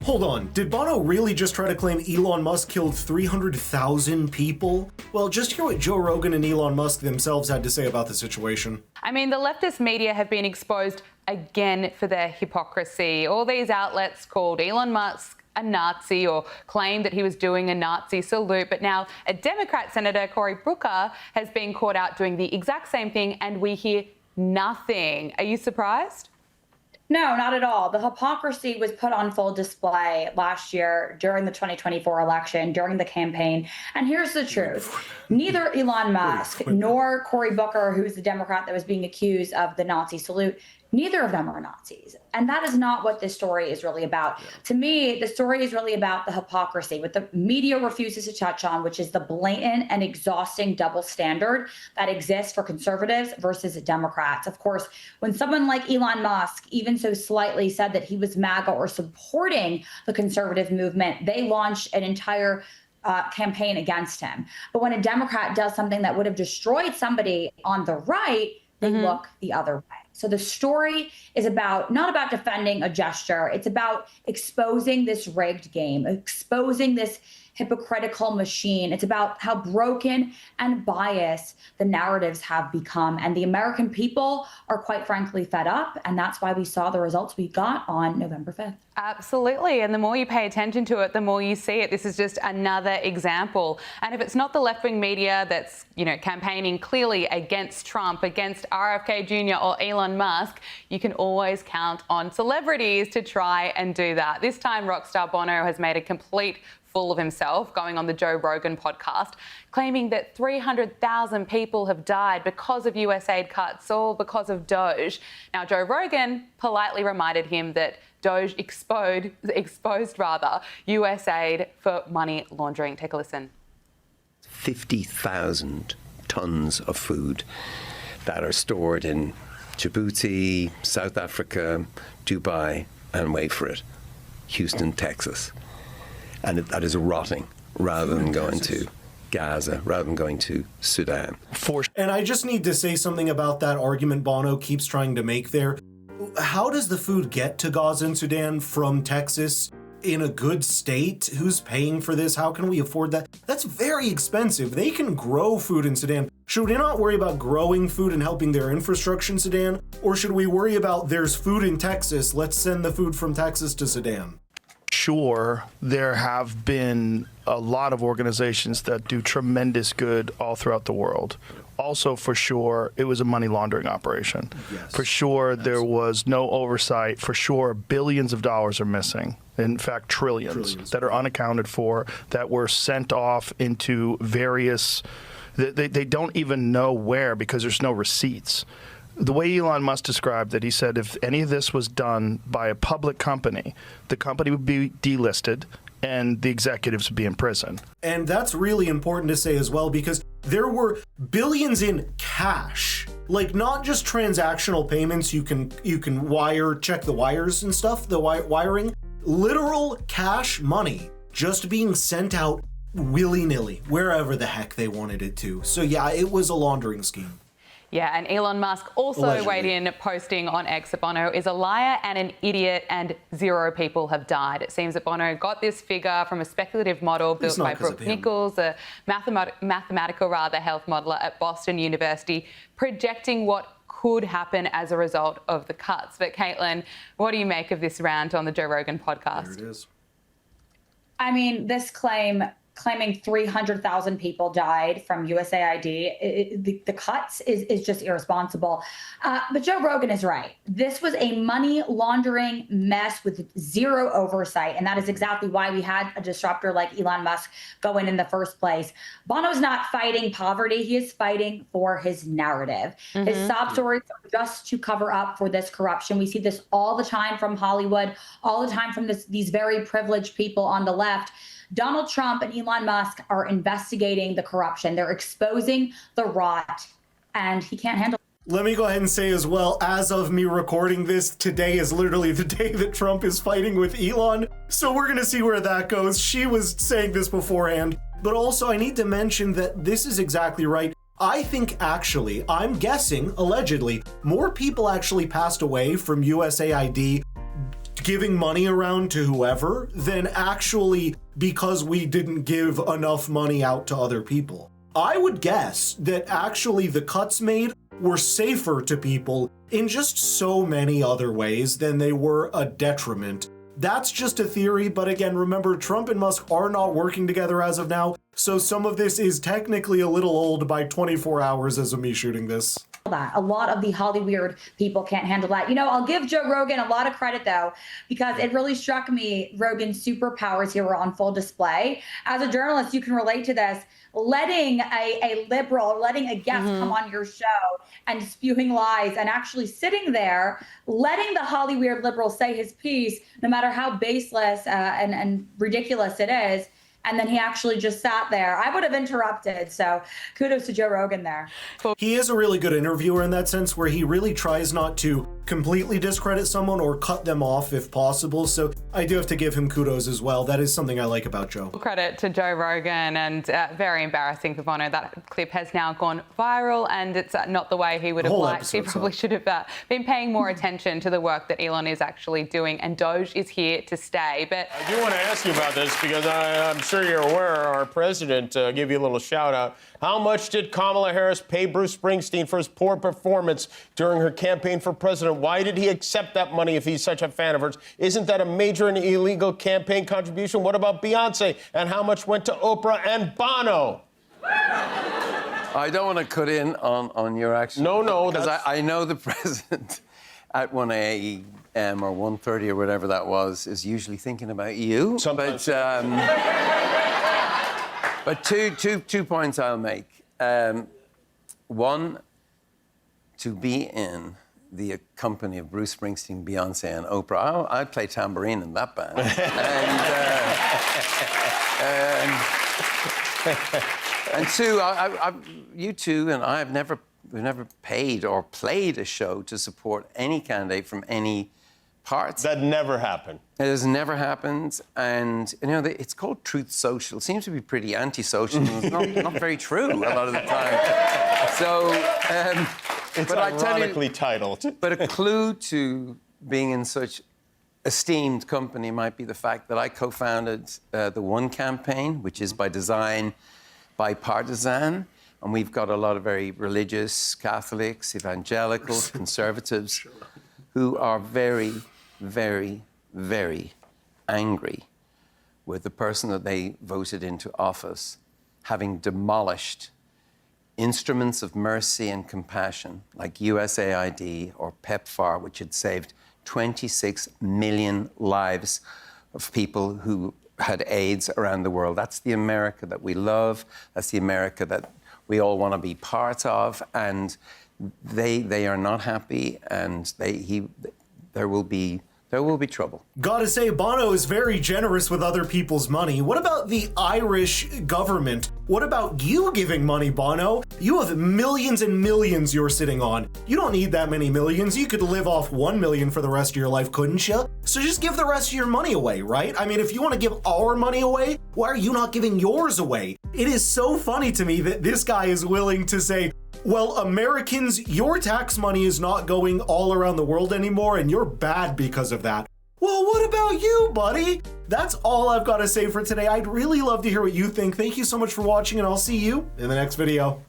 Hold on, did Bono really just try to claim Elon Musk killed 300,000 people? Well, just hear what Joe Rogan and Elon Musk themselves had to say about the situation. I mean, the leftist media have been exposed again for their hypocrisy. All these outlets called Elon Musk a Nazi or claimed that he was doing a Nazi salute, but now a Democrat Senator, Cory Booker, has been caught out doing the exact same thing, and we hear nothing. Are you surprised? No, not at all. The hypocrisy was put on full display last year during the 2024 election, during the campaign. And here's the truth. Neither Elon Musk nor Cory Booker, who's the Democrat that was being accused of the Nazi salute, neither of them are Nazis. And that is not what this story is really about. To me, the story is really about the hypocrisy, what the media refuses to touch on, which is the blatant and exhausting double standard that exists for conservatives versus Democrats. Of course, when someone like Elon Musk even so slightly said that he was MAGA or supporting the conservative movement, they launched an entire campaign against him. But when a Democrat does something that would have destroyed somebody on the right, they look the other way. So the story is not about defending a gesture. It's about exposing this rigged game, exposing this hypocritical machine. It's about how broken and biased the narratives have become. And the American people are quite frankly fed up. And that's why we saw the results we got on November 5th. Absolutely. And the more you pay attention to it, the more you see it. This is just another example. And if it's not the left-wing media that's, campaigning clearly against Trump, against RFK Jr. or Elon Musk, you can always count on celebrities to try and do that. This time, rock star Bono has made a complete fool of himself, going on the Joe Rogan podcast, claiming that 300,000 people have died because of USAID cuts or because of Doge. Now, Joe Rogan politely reminded him that Doge exposed USAID for money laundering. Take a listen. 50,000 tons of food that are stored in Djibouti, South Africa, Dubai, and wait for it, Houston, Texas. And that is rotting rather than going to Gaza, rather than going to Sudan. And I just need to say something about that argument Bono keeps trying to make there. How does the food get to Gaza and Sudan from Texas in a good state? Who's paying for this? How can we afford that? That's very expensive. They can grow food in Sudan. Should we not worry about growing food and helping their infrastructure in Sudan? Or should we worry about there's food in Texas, let's send the food from Texas to Sudan? Sure, there have been a lot of organizations that do tremendous good all throughout the world. Also, for sure, it was a money laundering operation. Yes, for sure, absolutely. There was no oversight. For sure, billions of dollars are missing. In fact, trillions that are unaccounted for, that were sent off into various, they don't even know where because there's no receipts. The way Elon Musk described it, he said if any of this was done by a public company, the company would be delisted and the executives would be in prison. And that's really important to say as well, because there were billions in cash, like not just transactional payments. You can check the wires and stuff, the wiring, literal cash money just being sent out willy-nilly, wherever the heck they wanted it to. So yeah, it was a laundering scheme. Yeah, and Elon Musk also Allegedly. weighed in, posting on X that Bono is a liar and an idiot and 0 people have died. It seems that Bono got this figure from a speculative model built by Brooke Nichols, a mathematical health modeler at Boston University, projecting what could happen as a result of the cuts. But Caitlin, what do you make of this rant on the Joe Rogan podcast? There it is. I mean, this claiming 300,000 people died from USAID, the cuts is just irresponsible. But Joe Rogan is right. This was a money laundering mess with 0 oversight. And that is exactly why we had a disruptor like Elon Musk go in the first place. Bono's not fighting poverty. He is fighting for his narrative. His sob stories are just to cover up for this corruption. We see this all the time from Hollywood, all the time from these very privileged people on the left. Donald Trump and Elon Musk are investigating the corruption. They're exposing the rot, and he can't handle it. Let me go ahead and say as well, as of me recording this, today is literally the day that Trump is fighting with Elon. So we're going to see where that goes. She was saying this beforehand. But also, I need to mention that this is exactly right. I think actually, I'm guessing, allegedly, more people actually passed away from USAID giving money around to whoever than actually because we didn't give enough money out to other people. I would guess that actually the cuts made were safer to people in just so many other ways than they were a detriment. That's just a theory, but again, remember, Trump and Musk are not working together as of now, so some of this is technically a little old by 24 hours as of me shooting this. That a lot of the Hollyweird people can't handle that. I'll give Joe Rogan a lot of credit though, because it really struck me Rogan's superpowers here were on full display. As a journalist, you can relate to this. Letting a liberal, letting a guest come on your show and spewing lies and actually sitting there, letting the Hollyweird liberal say his piece, no matter how baseless and ridiculous it is. And then he actually just sat there. I would have interrupted. So kudos to Joe Rogan there. He is a really good interviewer in that sense, where he really tries not to completely discredit someone or cut them off if possible. So I do have to give him kudos as well. That is something I like about Joe. Credit to Joe Rogan, and very embarrassing for Bono. That clip has now gone viral, and it's not the way he would have liked. He probably should have been paying more attention to the work that Elon is actually doing, and Doge is here to stay. But I do want to ask you about this because I'm sure you're aware our president gave you a little shout out. How much did Kamala Harris pay Bruce Springsteen for his poor performance during her campaign for president? Why did he accept that money if he's such a fan of hers? Isn't that a major and illegal campaign contribution? What about Beyonce? And how much went to Oprah and Bono? I don't want to cut in on your action. No. Because I know the president at 1 a.m. or 1:30 or whatever that was is usually thinking about you. Sometimes. But two points I'll make. One, to be in the company of Bruce Springsteen, Beyonce, and Oprah. I'd play tambourine in that band. And two, you two and I have we've never paid or played a show to support any candidate from any parts. That never happened. It has never happened, and it's called Truth Social. It seems to be pretty anti-social, and it's not very true a lot of the time. So, it's but ironically titled. But a clue to being in such esteemed company might be the fact that I co-founded the One campaign, which is by design bipartisan, and we've got a lot of very religious Catholics, evangelicals, conservatives, who are very, very, very angry with the person that they voted into office, having demolished instruments of mercy and compassion like USAID or PEPFAR, which had saved 26 million lives of people who had AIDS around the world. That's the America that we love. That's the America that we all want to be part of. And they are not happy, and there will be trouble. Gotta say, Bono is very generous with other people's money. What about the Irish government? What about you giving money, Bono? You have millions and millions you're sitting on. You don't need that many millions. You could live off 1 million for the rest of your life, couldn't you? So just give the rest of your money away, right? I mean, if you want to give our money away, why are you not giving yours away? It is so funny to me that this guy is willing to say, well, Americans, your tax money is not going all around the world anymore, and you're bad because of that. Well, what about you, buddy? That's all I've got to say for today. I'd really love to hear what you think. Thank you so much for watching, and I'll see you in the next video.